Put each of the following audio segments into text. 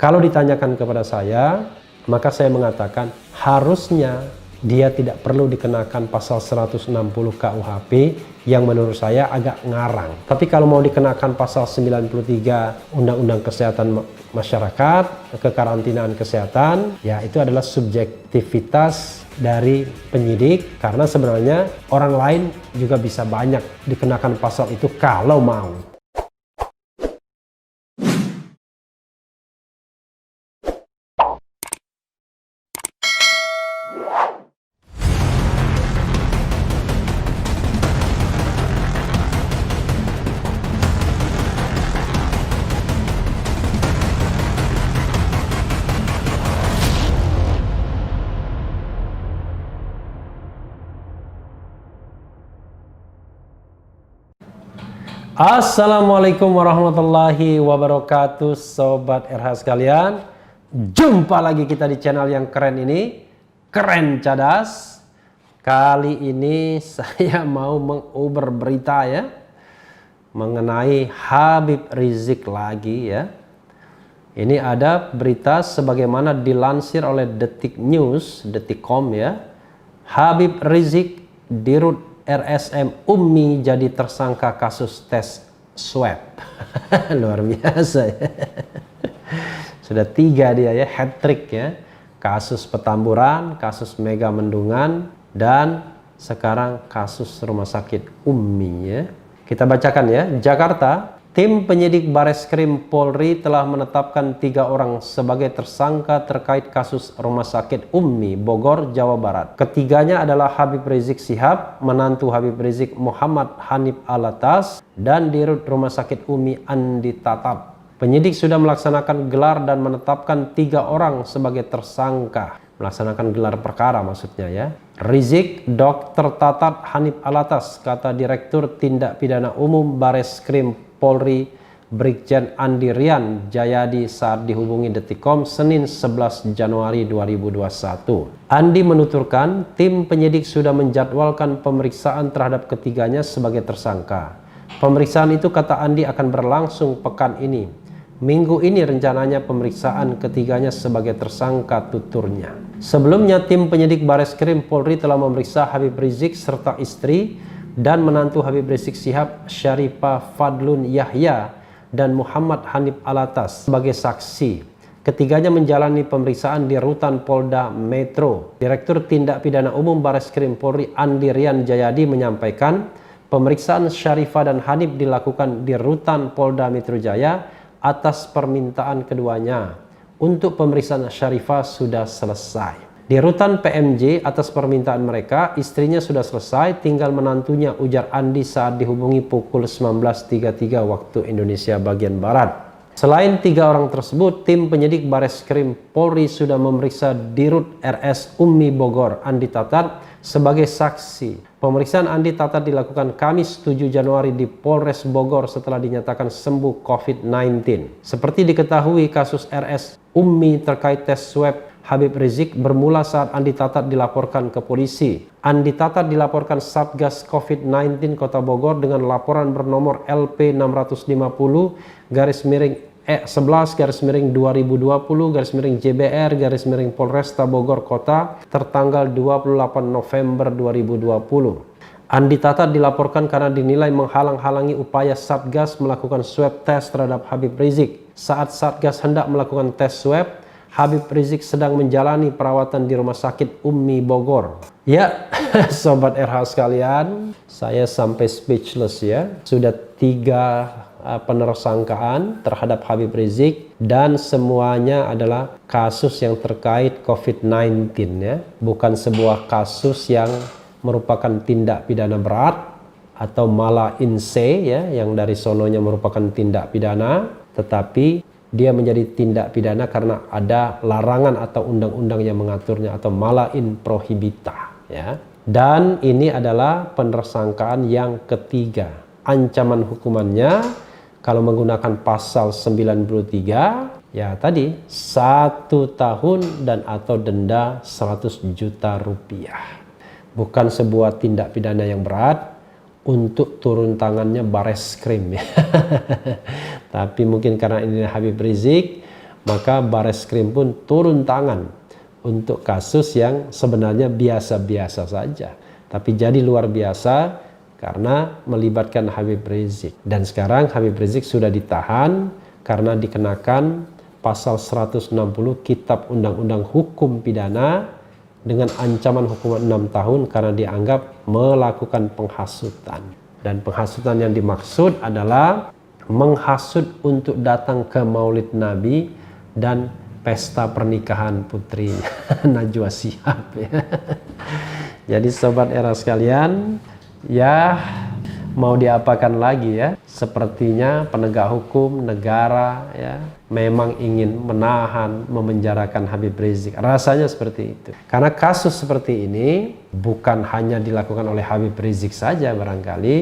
Kalau ditanyakan kepada saya, maka saya mengatakan harusnya dia tidak perlu dikenakan pasal 160 KUHP yang menurut saya agak ngarang. Tapi kalau mau dikenakan pasal 93 Undang-Undang Kesehatan Masyarakat, kekarantinaan kesehatan, ya itu adalah subjektivitas dari penyidik, karena sebenarnya orang lain juga bisa banyak dikenakan pasal itu kalau mau. Assalamualaikum warahmatullahi wabarakatuh, Sobat RH sekalian. Jumpa lagi kita di channel yang keren ini, Keren Cadas. Kali ini saya mau menguber berita ya, mengenai Habib Rizik lagi ya. Ini ada berita sebagaimana dilansir oleh Detik News, Detikcom ya. Habib Rizik dirut RSM Ummi jadi tersangka kasus tes swab. Luar biasa ya. Sudah 3 dia ya, hat-trick ya. Kasus Petamburan, kasus Mega Mendungan, dan sekarang kasus rumah sakit Ummi ya. Kita bacakan ya. Jakarta, tim penyidik Bareskrim Polri telah menetapkan 3 orang sebagai tersangka terkait kasus rumah sakit Ummi, Bogor, Jawa Barat. Ketiganya adalah Habib Rizik Sihab, menantu Habib Rizik Muhammad Hanif Alatas, dan dirut rumah sakit Ummi Andi Tatab. Penyidik sudah melaksanakan gelar dan menetapkan 3 orang sebagai tersangka. Melaksanakan gelar perkara maksudnya ya. Rizik, Dr. Tatat Hanif Alatas, kata Direktur Tindak Pidana Umum Bareskrim Polri Brigjen Andi Rian Jayadi saat dihubungi Detikcom Senin 11 Januari 2021. Andi menuturkan tim penyidik sudah menjadwalkan pemeriksaan terhadap ketiganya sebagai tersangka. Pemeriksaan itu, kata Andi, akan berlangsung pekan ini. Minggu ini rencananya pemeriksaan ketiganya sebagai tersangka, tuturnya. Sebelumnya tim penyidik Bareskrim Polri telah memeriksa Habib Rizik serta istri dan menantu Habib Rizik Sihab, Syarifah Fadlun Yahya dan Muhammad Hanif Alatas sebagai saksi. Ketiganya menjalani pemeriksaan di Rutan Polda Metro. Direktur Tindak Pidana Umum Bareskrim Polri Andi Rian Jayadi menyampaikan pemeriksaan Syarifah dan Hanif dilakukan di Rutan Polda Metro Jaya atas permintaan keduanya. Untuk pemeriksaan Syarifah sudah selesai. Di Rutan PMJ atas permintaan mereka, istrinya sudah selesai, tinggal menantunya, ujar Andi saat dihubungi pukul 19.33 waktu Indonesia bagian Barat. Selain 3 orang tersebut, tim penyidik Bareskrim Polri sudah memeriksa Dirut RS Ummi Bogor Andi Tatat sebagai saksi. Pemeriksaan Andi Tatat dilakukan Kamis 7 Januari di Polres Bogor setelah dinyatakan sembuh COVID-19. Seperti diketahui, kasus RS Ummi terkait tes swab Habib Rizik bermula saat Andi Tatat dilaporkan ke polisi. Andi Tatat dilaporkan Satgas COVID-19 Kota Bogor dengan laporan bernomor LP 650-11-2020-JBR Polresta Bogor Kota tertanggal 28 November 2020. Andi Tatat dilaporkan karena dinilai menghalang-halangi upaya Satgas melakukan swab test terhadap Habib Rizik. Saat Satgas hendak melakukan tes swab, Habib Rizik sedang menjalani perawatan di Rumah Sakit Ummi Bogor. Ya, Sobat RH sekalian, saya sampai speechless ya. Sudah 3 penersangkaan terhadap Habib Rizik dan semuanya adalah kasus yang terkait COVID-19 ya. Bukan sebuah kasus yang merupakan tindak pidana berat atau malah inse ya, yang dari sononya merupakan tindak pidana, tetapi dia menjadi tindak pidana karena ada larangan atau undang-undang yang mengaturnya atau malah in prohibita ya. Dan ini adalah penersangkaan yang ketiga. Ancaman hukumannya kalau menggunakan pasal 93 ya tadi 1 tahun dan atau denda 100 juta rupiah. Bukan sebuah tindak pidana yang berat untuk turun tangannya Bareskrim ya. Tapi mungkin karena ini Habib Rizik, maka Bareskrim pun turun tangan untuk kasus yang sebenarnya biasa-biasa saja, tapi jadi luar biasa karena melibatkan Habib Rizik. Dan sekarang Habib Rizik sudah ditahan karena dikenakan pasal 160 Kitab Undang-Undang Hukum Pidana dengan ancaman hukuman 6 tahun karena dianggap melakukan penghasutan. Dan penghasutan yang dimaksud adalah menghasut untuk datang ke Maulid Nabi dan pesta pernikahan putri Najwa Shihab ya. Jadi sobat era sekalian, ya mau diapakan lagi ya, sepertinya penegak hukum negara ya memang ingin menahan, memenjarakan Habib Rizik. Rasanya seperti itu. Karena kasus seperti ini bukan hanya dilakukan oleh Habib Rizik saja barangkali,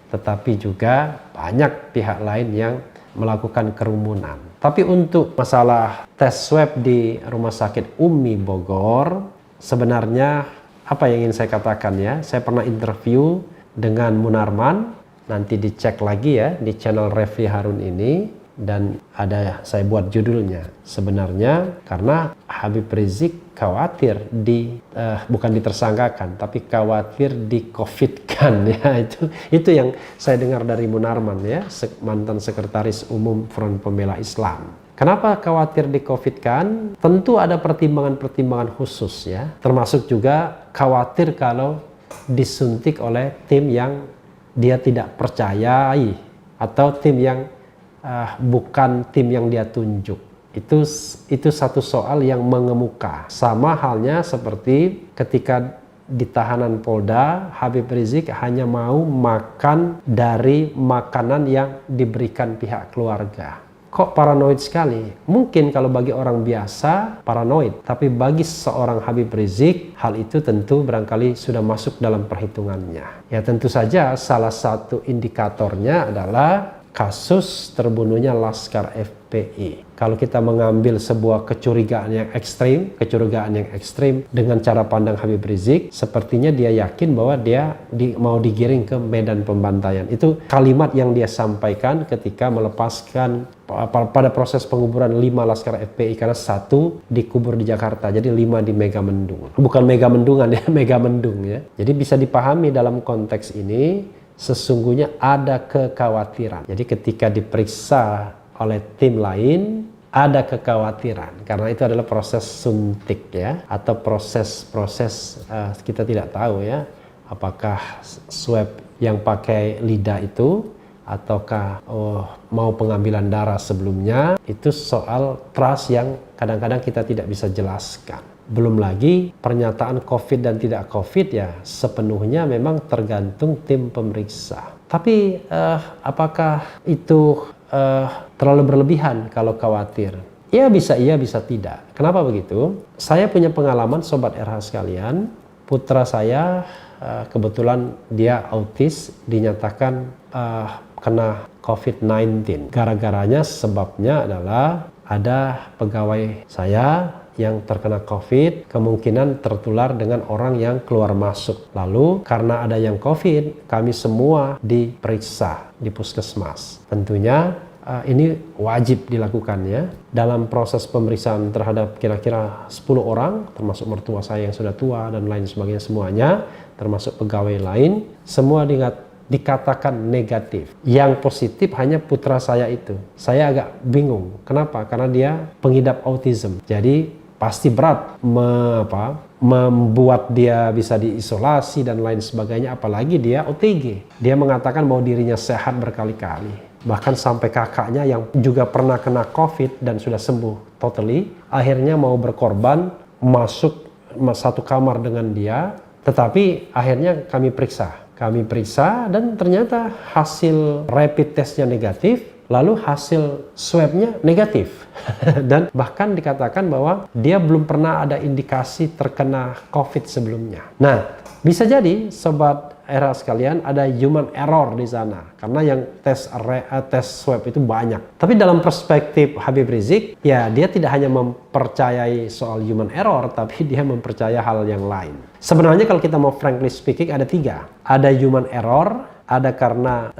tetapi juga banyak pihak lain yang melakukan kerumunan. Tapi untuk masalah tes swab di Rumah Sakit Umi Bogor, sebenarnya apa yang ingin saya katakan ya, saya pernah interview dengan Munarman, nanti dicek lagi ya di channel Refli Harun ini, dan ada saya buat judulnya. Sebenarnya karena Habib Rizik khawatir bukan ditersangkakan, tapi khawatir di-COVID-kan ya, itu yang saya dengar dari Munarman ya, mantan sekretaris umum Front Pembela Islam. Kenapa khawatir di-COVID-kan? Tentu ada pertimbangan-pertimbangan khusus ya, termasuk juga khawatir kalau disuntik oleh tim yang dia tidak percayai atau tim yang bukan tim yang dia tunjuk. Itu satu soal yang mengemuka. Sama halnya seperti ketika di tahanan Polda, Habib Rizik hanya mau makan dari makanan yang diberikan pihak keluarga. Kok paranoid sekali? Mungkin kalau bagi orang biasa paranoid, tapi bagi seorang Habib Rizik hal itu tentu barangkali sudah masuk dalam perhitungannya. Ya tentu saja salah satu indikatornya adalah kasus terbunuhnya Laskar FPI. Kalau kita mengambil sebuah kecurigaan yang ekstrim dengan cara pandang Habib Rizik, sepertinya dia yakin bahwa dia mau digiring ke medan pembantaian. Itu kalimat yang dia sampaikan ketika melepaskan pada proses penguburan 5 Laskar FPI, karena 1 dikubur di Jakarta, jadi 5 di Megamendung. Bukan Megamendungan ya, Megamendung ya. Jadi bisa dipahami dalam konteks ini sesungguhnya ada kekhawatiran. Jadi ketika diperiksa oleh tim lain ada kekhawatiran karena itu adalah proses suntik ya, atau proses kita tidak tahu ya apakah swab yang pakai lidah itu ataukah mau pengambilan darah sebelumnya. Itu soal trust yang kadang-kadang kita tidak bisa jelaskan. Belum lagi pernyataan COVID dan tidak COVID ya sepenuhnya memang tergantung tim pemeriksa. Tapi apakah itu terlalu berlebihan kalau khawatir? Ya bisa iya, bisa tidak. Kenapa begitu? Saya punya pengalaman sobat RH sekalian. Putra saya kebetulan dia autis, dinyatakan kena COVID-19. Gara-garanya sebabnya adalah ada pegawai saya yang terkena COVID, kemungkinan tertular dengan orang yang keluar masuk. Lalu karena ada yang COVID, kami semua diperiksa di puskesmas. Tentunya ini wajib dilakukan ya. Dalam proses pemeriksaan terhadap kira-kira 10 orang, termasuk mertua saya yang sudah tua dan lain sebagainya semuanya, termasuk pegawai lain, semua dikatakan negatif. Yang positif hanya putra saya itu. Saya agak bingung. Kenapa? Karena dia pengidap autism. Jadi pasti berat membuat dia bisa diisolasi dan lain sebagainya, apalagi dia OTG. Dia mengatakan bahwa dirinya sehat berkali-kali. Bahkan sampai kakaknya yang juga pernah kena COVID dan sudah sembuh totally, akhirnya mau berkorban masuk satu kamar dengan dia, tetapi akhirnya kami periksa dan ternyata hasil rapid testnya negatif, lalu hasil swabnya negatif. Dan bahkan dikatakan bahwa dia belum pernah ada indikasi terkena COVID sebelumnya. Nah, bisa jadi sobat era sekalian ada human error di sana karena yang tes swab itu banyak. Tapi dalam perspektif Habib Rizik, ya dia tidak hanya mempercayai soal human error, tapi dia mempercaya hal yang lain. Sebenarnya kalau kita mau frankly speaking ada 3. Ada human error, ada karena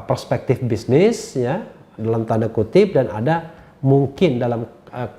perspektif bisnis ya dalam tanda kutip, dan ada mungkin dalam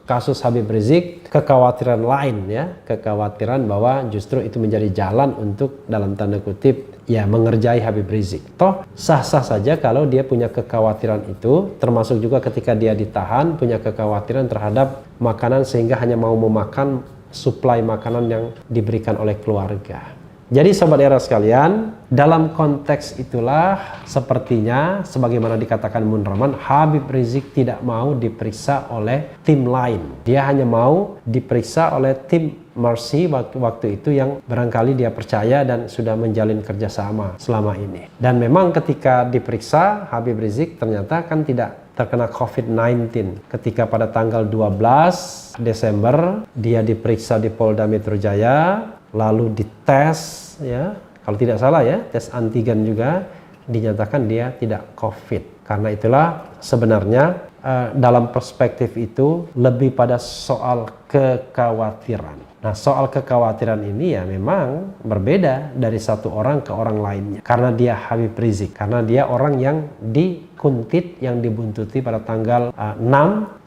kasus Habib Rizik kekhawatiran lain ya, kekhawatiran bahwa justru itu menjadi jalan untuk dalam tanda kutip ya mengerjai Habib Rizik. Toh sah-sah saja kalau dia punya kekhawatiran itu, termasuk juga ketika dia ditahan punya kekhawatiran terhadap makanan sehingga hanya mau memakan suplai makanan yang diberikan oleh keluarga. Jadi sobat era sekalian, dalam konteks itulah sepertinya sebagaimana dikatakan Munroman, Habib Rizik tidak mau diperiksa oleh tim lain. Dia hanya mau diperiksa oleh tim Mercy waktu itu yang barangkali dia percaya dan sudah menjalin kerjasama selama ini. Dan memang ketika diperiksa Habib Rizik ternyata kan tidak terkena COVID-19. Ketika pada tanggal 12 Desember dia diperiksa di Polda Metro Jaya, lalu dites ya, kalau tidak salah ya, tes antigen juga, dinyatakan dia tidak COVID. Karena itulah sebenarnya dalam perspektif itu lebih pada soal kekhawatiran. Nah, soal kekhawatiran ini ya memang berbeda dari satu orang ke orang lainnya. Karena dia Habib Rizik, karena dia orang yang dikuntit, yang dibuntuti pada tanggal 6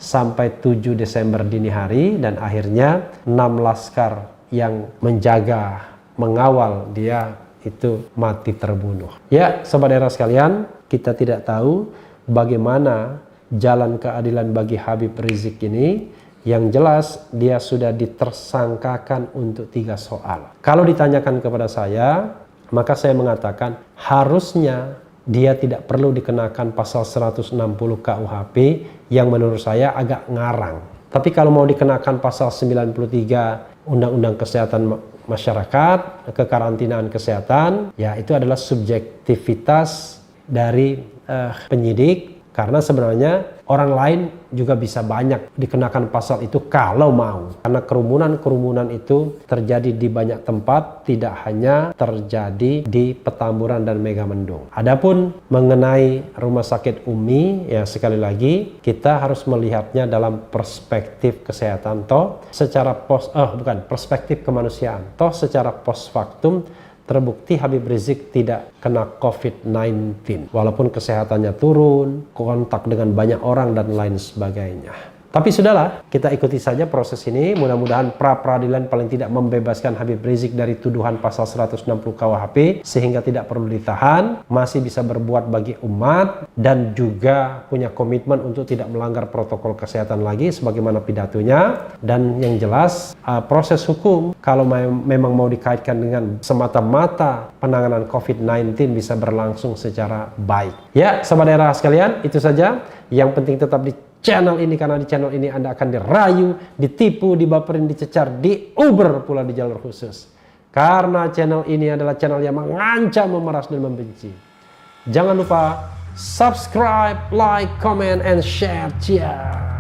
sampai 7 Desember dini hari, dan akhirnya 6 laskar yang menjaga, mengawal dia itu mati terbunuh. Ya, sobat era sekalian, kita tidak tahu bagaimana jalan keadilan bagi Habib Rizik ini. Yang jelas dia sudah ditersangkakan untuk 3 soal. Kalau ditanyakan kepada saya, maka saya mengatakan harusnya dia tidak perlu dikenakan pasal 160 KUHP yang menurut saya agak ngarang. Tapi kalau mau dikenakan pasal 93 Undang-Undang Kesehatan Masyarakat, kekarantinaan kesehatan, ya itu adalah subjektivitas dari penyidik. Karena sebenarnya orang lain juga bisa banyak dikenakan pasal itu kalau mau. Karena kerumunan-kerumunan itu terjadi di banyak tempat, tidak hanya terjadi di Petamburan dan Megamendung. Adapun mengenai Rumah Sakit Umi, ya sekali lagi kita harus melihatnya dalam perspektif kesehatan. Toh secara perspektif kemanusiaan. Toh secara post factum terbukti Habib Rizik tidak kena COVID-19. Walaupun kesehatannya turun, kontak dengan banyak orang dan lain sebagainya. Tapi sudahlah, kita ikuti saja proses ini. Mudah-mudahan pra-peradilan paling tidak membebaskan Habib Rizik dari tuduhan pasal 160 KUHP sehingga tidak perlu ditahan, masih bisa berbuat bagi umat dan juga punya komitmen untuk tidak melanggar protokol kesehatan lagi sebagaimana pidatonya. Dan yang jelas proses hukum kalau memang mau dikaitkan dengan semata-mata penanganan COVID-19 bisa berlangsung secara baik. Ya, sobat era sekalian, itu saja. Yang penting tetap di channel ini, karena di channel ini Anda akan dirayu, ditipu, dibaperin, dicecar, diuber pula di jalur khusus. Karena channel ini adalah channel yang mengancam, memeras, dan membenci. Jangan lupa subscribe, like, comment, and share. Ciao.